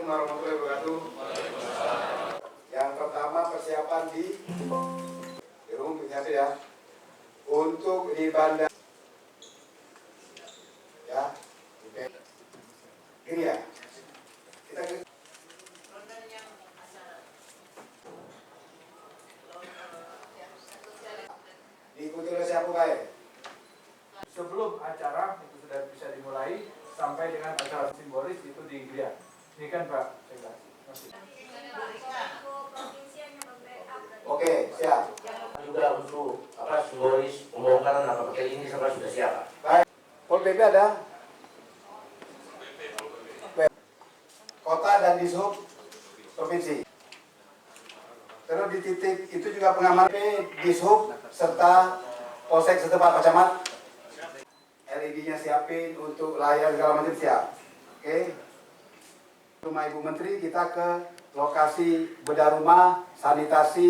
warahmatullahi wabarakatuh. Yang pertama persiapan di rumah siapa ya? Untuk di bandara ya. Oke. Ini ya. Kita diikuti oleh siapa baik? Sebelum acara itu sudah bisa dimulai sampai dengan acara simbolis itu di Gria. Ini kan Pak Sekda. Oke, siap. Juga untuk simbolis pembongkaran apa pakai ini sama sudah siap. Baik. Pol PP ada? Kota dan Dishub provinsi. Terus di titik itu juga pengaman Dishub serta Polsek setempat Pak Camat. LED-nya siapin untuk layar segala macam siap. Oke. Rumah Ibu Menteri kita ke lokasi bedah rumah, sanitasi.